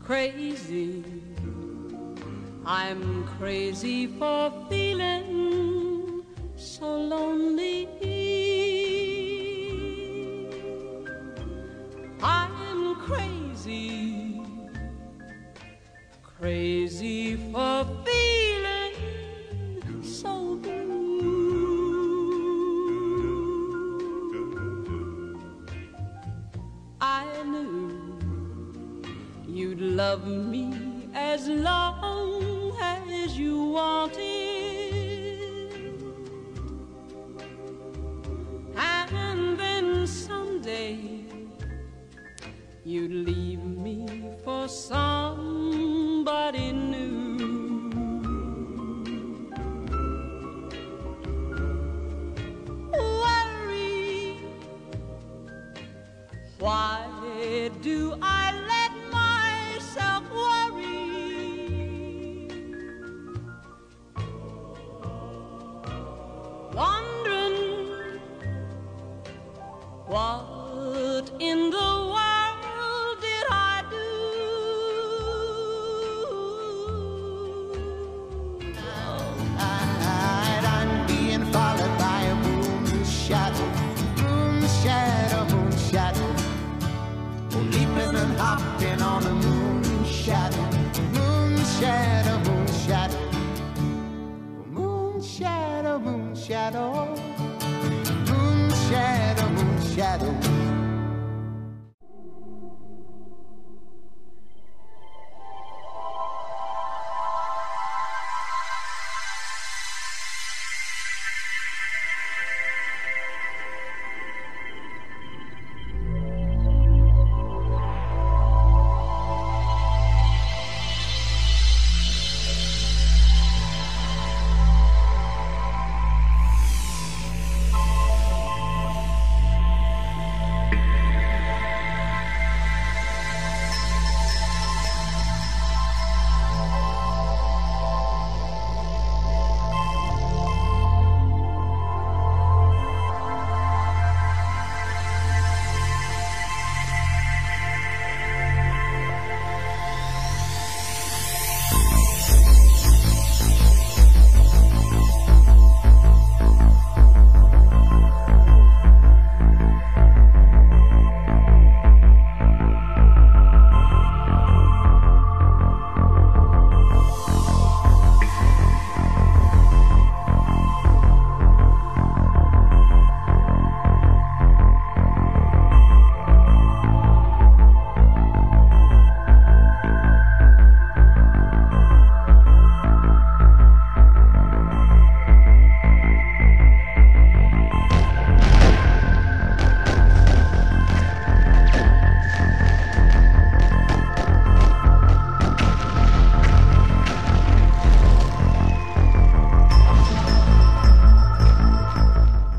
crazy. I'm crazy for feeling so lonely. I'm crazy, crazy for feeling so blue. I knew you'd love me as long as you wanted, and then someday you'd leave me for somebody new. Worry, why do I let myself worry? Wondering what in the world did I do? I'm being followed by a moon shadow, moon shadow, moon shadow. Oh, leaping and hopping on a moon shadow, moon shadow, moon shadow. Moon shadow, moon shadow, moon shadow, moon shadow.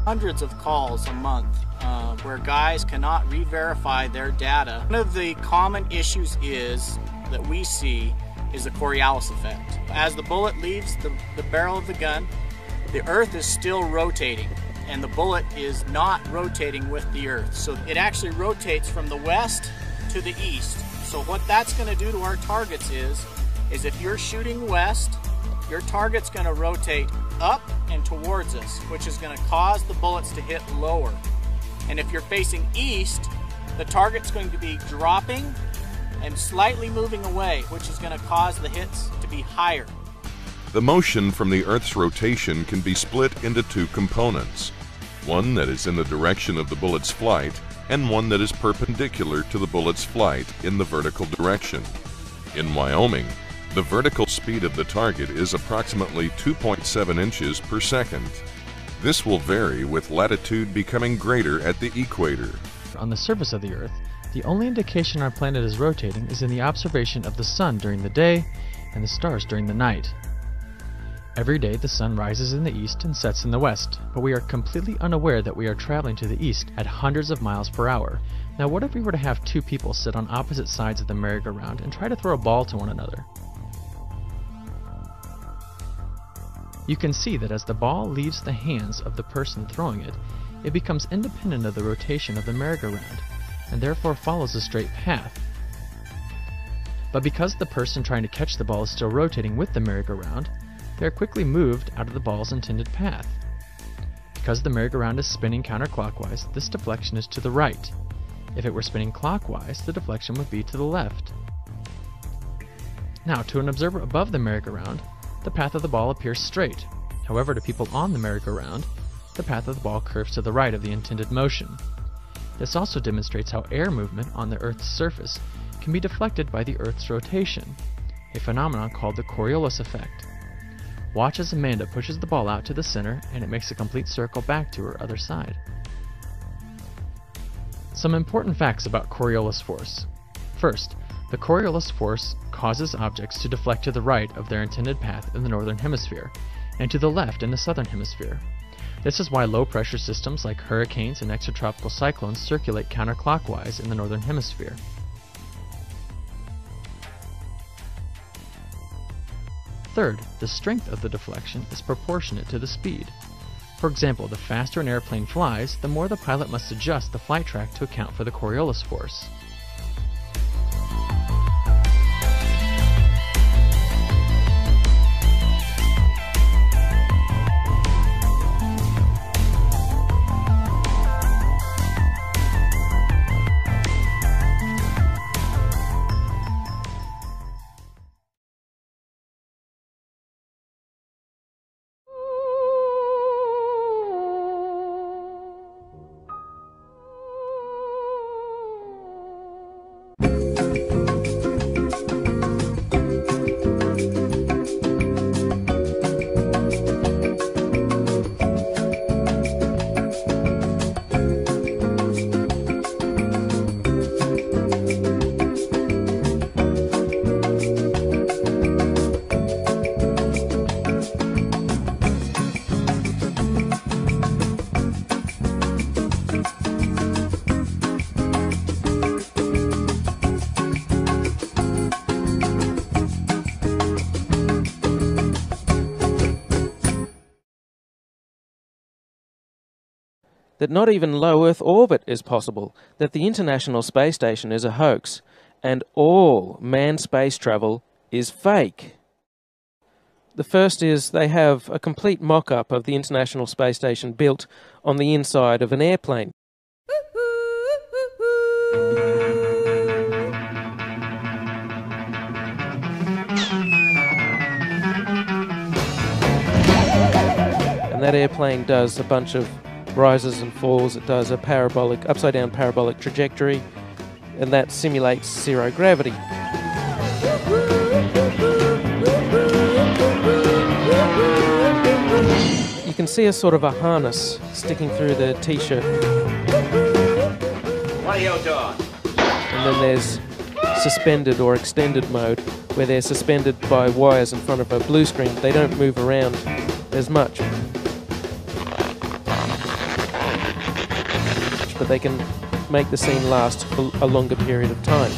Hundreds of calls a month where guys cannot re-verify their data. One of the common issues that we see is the Coriolis effect. As the bullet leaves the barrel of the gun, the Earth is still rotating and the bullet is not rotating with the Earth. So it actually rotates from the west to the east. So what that's going to do to our targets is if you're shooting west, your target's going to rotate up and towards us, which is going to cause the bullets to hit lower. And if you're facing east, the target's going to be dropping and slightly moving away, which is going to cause the hits to be higher. The motion from the Earth's rotation can be split into two components, one that is in the direction of the bullet's flight and one that is perpendicular to the bullet's flight in the vertical direction. In Wyoming, the vertical speed of the target is approximately 2.7 inches per second. This will vary with latitude becoming greater at the equator. On the surface of the Earth, the only indication our planet is rotating is in the observation of the sun during the day and the stars during the night. Every day the sun rises in the east and sets in the west, but we are completely unaware that we are traveling to the east at hundreds of miles per hour. Now what if we were to have two people sit on opposite sides of the merry-go-round and try to throw a ball to one another? You can see that as the ball leaves the hands of the person throwing it, it becomes independent of the rotation of the merry-go-round, and therefore follows a straight path. But because the person trying to catch the ball is still rotating with the merry-go-round, they are quickly moved out of the ball's intended path. Because the merry-go-round is spinning counterclockwise, this deflection is to the right. If it were spinning clockwise, the deflection would be to the left. Now, to an observer above the merry-go-round, the path of the ball appears straight. However, to people on the merry-go-round, the path of the ball curves to the right of the intended motion. This also demonstrates how air movement on the Earth's surface can be deflected by the Earth's rotation, a phenomenon called the Coriolis effect. Watch as Amanda pushes the ball out to the center and it makes a complete circle back to her other side. Some important facts about Coriolis force. First, the Coriolis force causes objects to deflect to the right of their intended path in the northern hemisphere, and to the left in the southern hemisphere. This is why low-pressure systems like hurricanes and extratropical cyclones circulate counterclockwise in the northern hemisphere. Third, the strength of the deflection is proportionate to the speed. For example, the faster an airplane flies, the more the pilot must adjust the flight track to account for the Coriolis force. That not even low Earth orbit is possible, that the International Space Station is a hoax, and all manned space travel is fake. The first is they have a complete mock-up of the International Space Station built on the inside of an airplane. And that airplane does a bunch of rises and falls. It does a parabolic, upside-down parabolic trajectory, and that simulates zero gravity. You can see a sort of a harness sticking through the t-shirt. What are you doing? And then there's suspended or extended mode, where they're suspended by wires in front of a blue screen. They don't move around as much, but they can make the scene last for a longer period of time.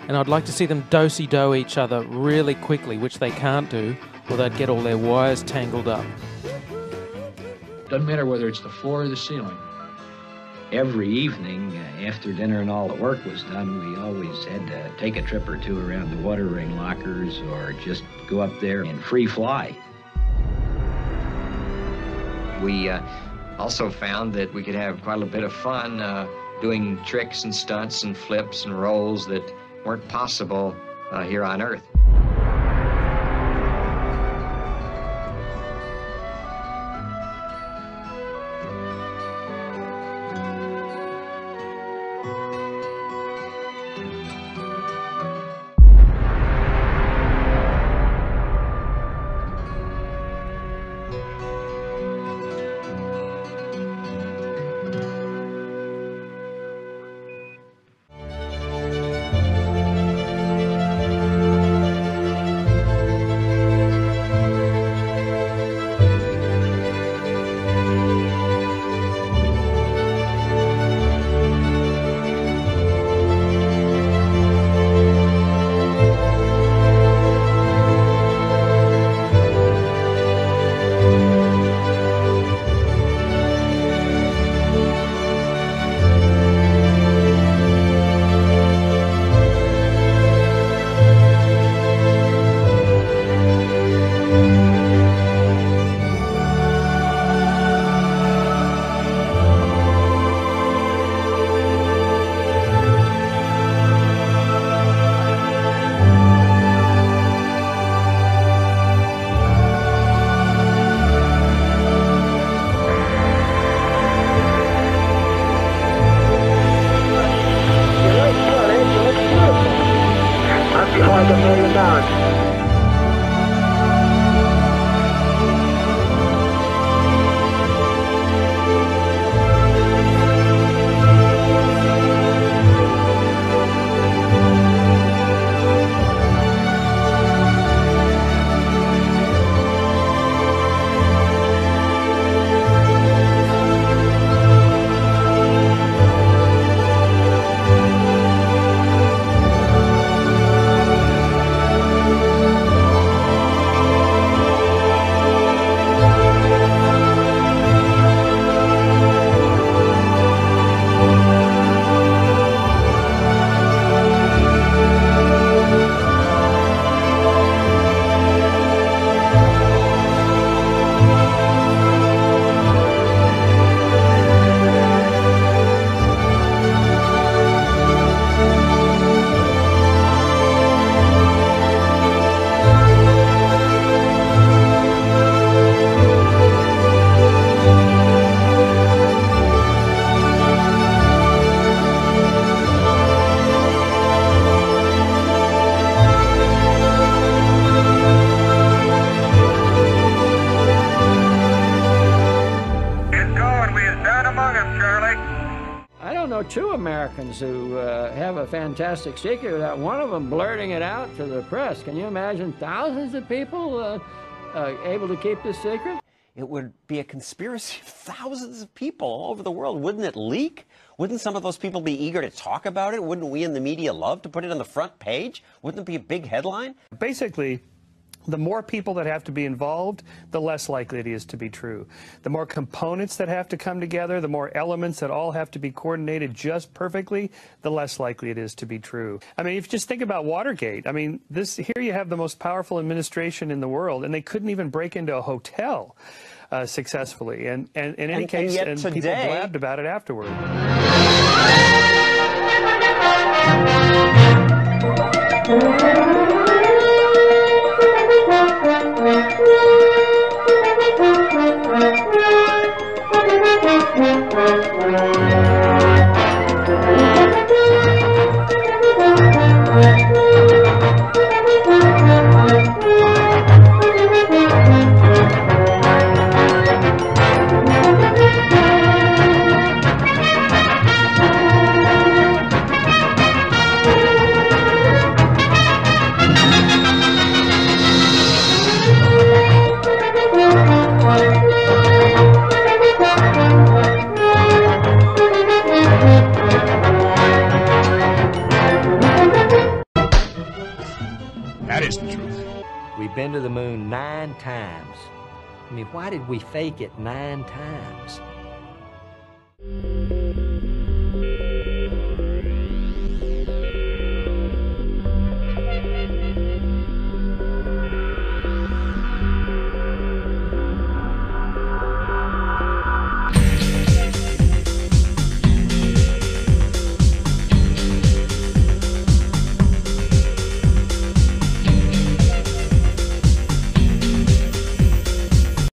And I'd like to see them do-si-do each other really quickly, which they can't do, or they'd get all their wires tangled up. Doesn't matter whether it's the floor or the ceiling. Every evening, after dinner and all the work was done, we always had to take a trip or two around the water ring lockers or just go up there and free fly. We also found that we could have quite a bit of fun doing tricks and stunts and flips and rolls that weren't possible here on Earth. know two Americans who have a fantastic secret without one of them blurting it out to the press. Can you imagine thousands of people able to keep this secret? It would be a conspiracy of thousands of people all over the world. Wouldn't it leak? Wouldn't some of those people be eager to talk about it? Wouldn't we in the media love to put it on the front page? Wouldn't it be a big headline? Basically, the more people that have to be involved, the less likely it is to be true. The more components that have to come together, the more elements that all have to be coordinated just perfectly, the less likely it is to be true. I mean, if you just think about Watergate, I mean, here you have the most powerful administration in the world, and they couldn't even break into a hotel successfully. And in any case, and people blabbed about it afterward. That isn't truth. We've been to the moon 9 times. I mean, why did we fake it 9 times?